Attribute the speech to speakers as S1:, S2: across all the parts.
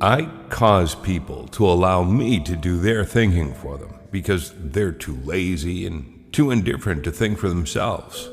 S1: I cause people to allow me to do their thinking for them because they're too lazy and too indifferent to think for themselves.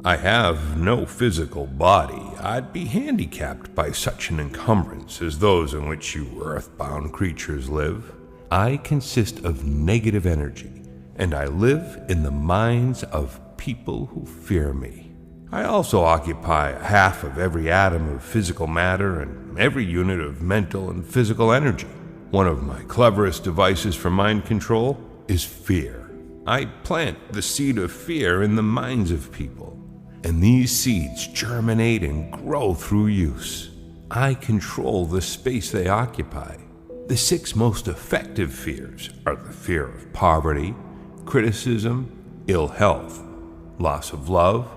S1: I have no physical body. I'd be handicapped by such an encumbrance as those in which you earthbound creatures live. I consist of negative energy, and I live in the minds of people who fear me. I also occupy half of every atom of physical matter and every unit of mental and physical energy. One of my cleverest devices for mind control is fear. I plant the seed of fear in the minds of people, and these seeds germinate and grow through use. I control the space they occupy. The 6 most effective fears are the fear of poverty, criticism, ill health, loss of love,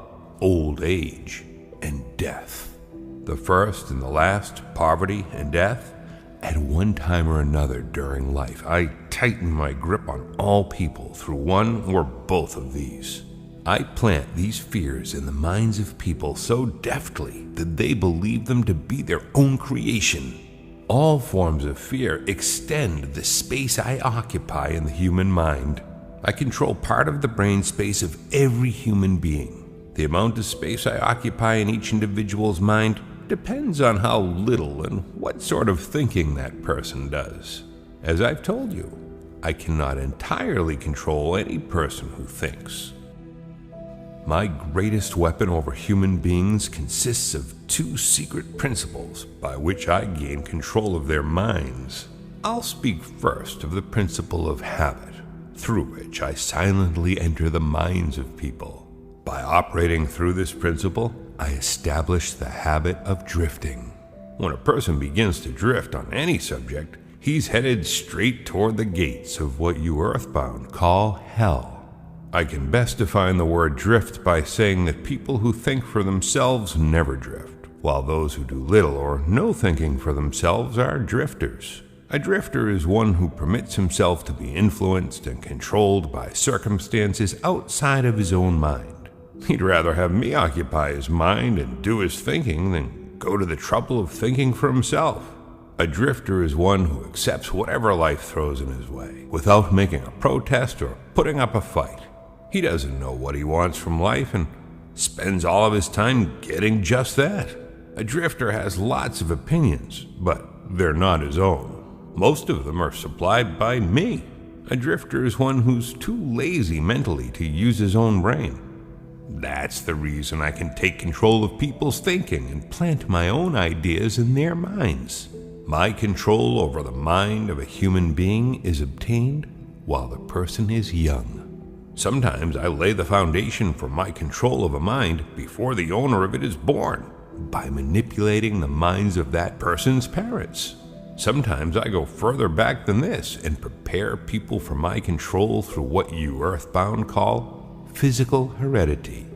S1: old age, and death. The first and the last, poverty and death, at one time or another during life, I tighten my grip on all people through one or both of these. I plant these fears in the minds of people so deftly that they believe them to be their own creation. All forms of fear extend the space I occupy in the human mind. I control part of the brain space of every human being. The amount of space I occupy in each individual's mind depends on how little and what sort of thinking that person does. As I've told you, I cannot entirely control any person who thinks. My greatest weapon over human beings consists of 2 secret principles by which I gain control of their minds. I'll speak first of the principle of habit, through which I silently enter the minds of people. By operating through this principle, I establish the habit of drifting. When a person begins to drift on any subject, he's headed straight toward the gates of what you earthbound call hell. I can best define the word drift by saying that people who think for themselves never drift, while those who do little or no thinking for themselves are drifters. A drifter is one who permits himself to be influenced and controlled by circumstances outside of his own mind. He'd rather have me occupy his mind and do his thinking than go to the trouble of thinking for himself. A drifter is one who accepts whatever life throws in his way, without making a protest or putting up a fight. He doesn't know what he wants from life and spends all of his time getting just that. A drifter has lots of opinions, but they're not his own. Most of them are supplied by me. A drifter is one who's too lazy mentally to use his own brain. That's the reason I can take control of people's thinking and plant my own ideas in their minds. My control over the mind of a human being is obtained while the person is young. Sometimes I lay the foundation for my control of a mind before the owner of it is born, by manipulating the minds of that person's parents. Sometimes I go further back than this and prepare people for my control through what you earthbound call physical heredity.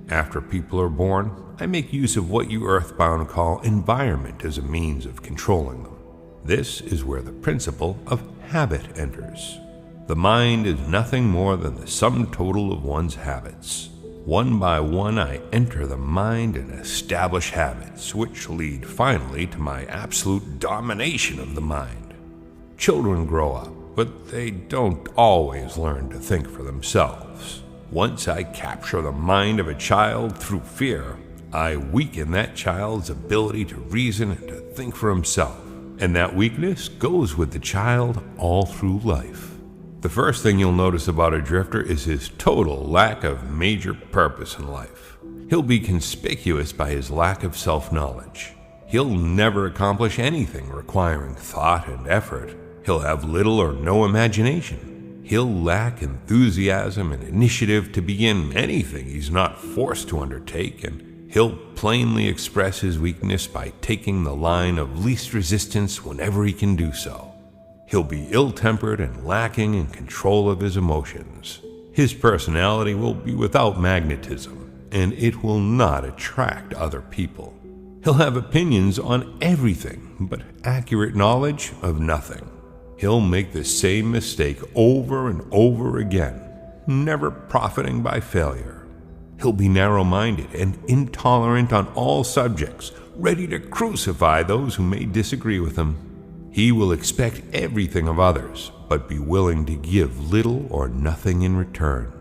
S1: After people are born, I make use of what you earthbound call environment as a means of controlling them. This is where the principle of habit enters. The mind is nothing more than the sum total of one's habits. One by one, I enter the mind and establish habits, which lead finally to my absolute domination of the mind. Children grow up, but they don't always learn to think for themselves. Once I capture the mind of a child through fear, I weaken that child's ability to reason and to think for himself, and that weakness goes with the child all through life. The first thing you'll notice about a drifter is his total lack of major purpose in life. He'll be conspicuous by his lack of self-knowledge. He'll never accomplish anything requiring thought and effort. He'll have little or no imagination. He'll lack enthusiasm and initiative to begin anything he's not forced to undertake, and he'll plainly express his weakness by taking the line of least resistance whenever he can do so. He'll be ill-tempered and lacking in control of his emotions. His personality will be without magnetism, and it will not attract other people. He'll have opinions on everything, but accurate knowledge of nothing. He'll make the same mistake over and over again, never profiting by failure. He'll be narrow-minded and intolerant on all subjects, ready to crucify those who may disagree with him. He will expect everything of others, but be willing to give little or nothing in return.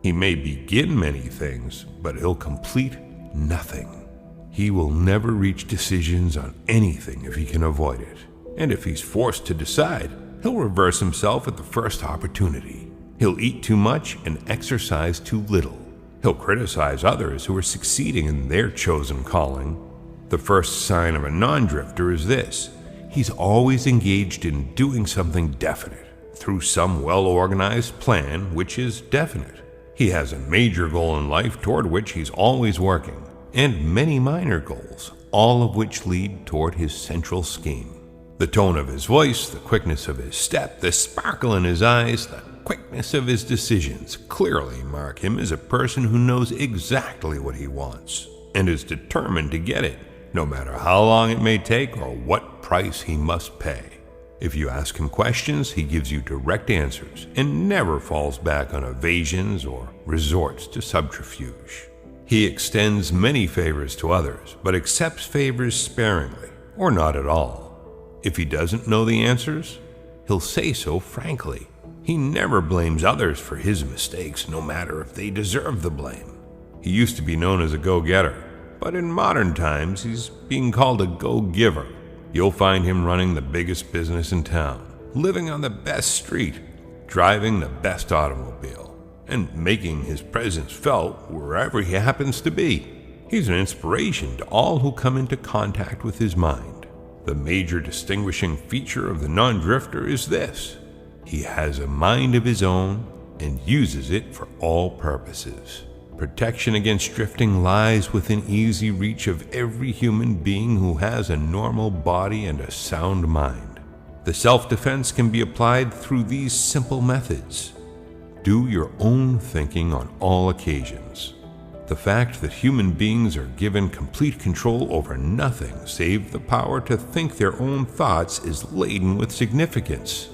S1: He may begin many things, but he'll complete nothing. He will never reach decisions on anything if he can avoid it. And if he's forced to decide, he'll reverse himself at the first opportunity. He'll eat too much and exercise too little. He'll criticize others who are succeeding in their chosen calling. The first sign of a non-drifter is this: he's always engaged in doing something definite, through some well-organized plan which is definite. He has a major goal in life toward which he's always working, and many minor goals, all of which lead toward his central scheme. The tone of his voice, the quickness of his step, the sparkle in his eyes, the quickness of his decisions clearly mark him as a person who knows exactly what he wants and is determined to get it, no matter how long it may take or what price he must pay. If you ask him questions, he gives you direct answers and never falls back on evasions or resorts to subterfuge. He extends many favors to others, but accepts favors sparingly or not at all. If he doesn't know the answers, he'll say so frankly. He never blames others for his mistakes, no matter if they deserve the blame. He used to be known as a go-getter, but in modern times he's being called a go-giver. You'll find him running the biggest business in town, living on the best street, driving the best automobile, and making his presence felt wherever he happens to be. He's an inspiration to all who come into contact with his mind. The major distinguishing feature of the non-drifter is this: he has a mind of his own and uses it for all purposes. Protection against drifting lies within easy reach of every human being who has a normal body and a sound mind. The self-defense can be applied through these simple methods. Do your own thinking on all occasions. The fact that human beings are given complete control over nothing save the power to think their own thoughts is laden with significance.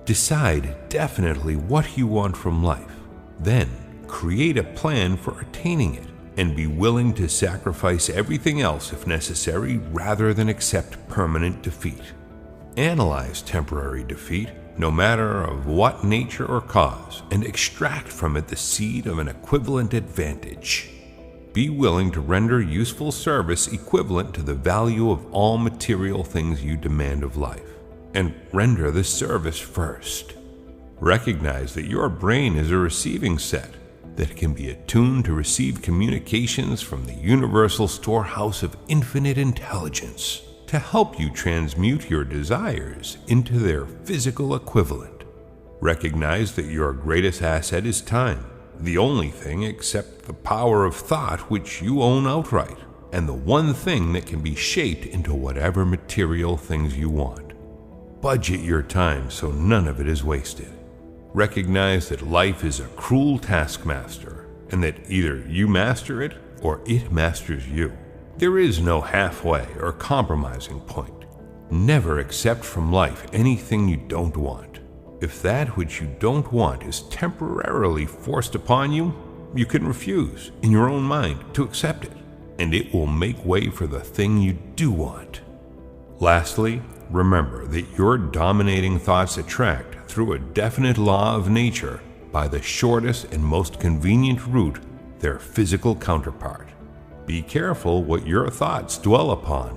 S1: Decide definitely what you want from life. Then, create a plan for attaining it, and be willing to sacrifice everything else if necessary rather than accept permanent defeat. Analyze temporary defeat, no matter of what nature or cause, and extract from it the seed of an equivalent advantage. Be willing to render useful service equivalent to the value of all material things you demand of life, and render the service first. Recognize that your brain is a receiving set that can be attuned to receive communications from the universal storehouse of infinite intelligence to help you transmute your desires into their physical equivalent. Recognize that your greatest asset is time, the only thing except the power of thought which you own outright, and the one thing that can be shaped into whatever material things you want. Budget your time so none of it is wasted. Recognize that life is a cruel taskmaster, and that either you master it or it masters you. There is no halfway or compromising point. Never accept from life anything you don't want. If that which you don't want is temporarily forced upon you, you can refuse in your own mind to accept it, and it will make way for the thing you do want. Lastly, remember that your dominating thoughts attract, through a definite law of nature, by the shortest and most convenient route, their physical counterpart. Be careful what your thoughts dwell upon.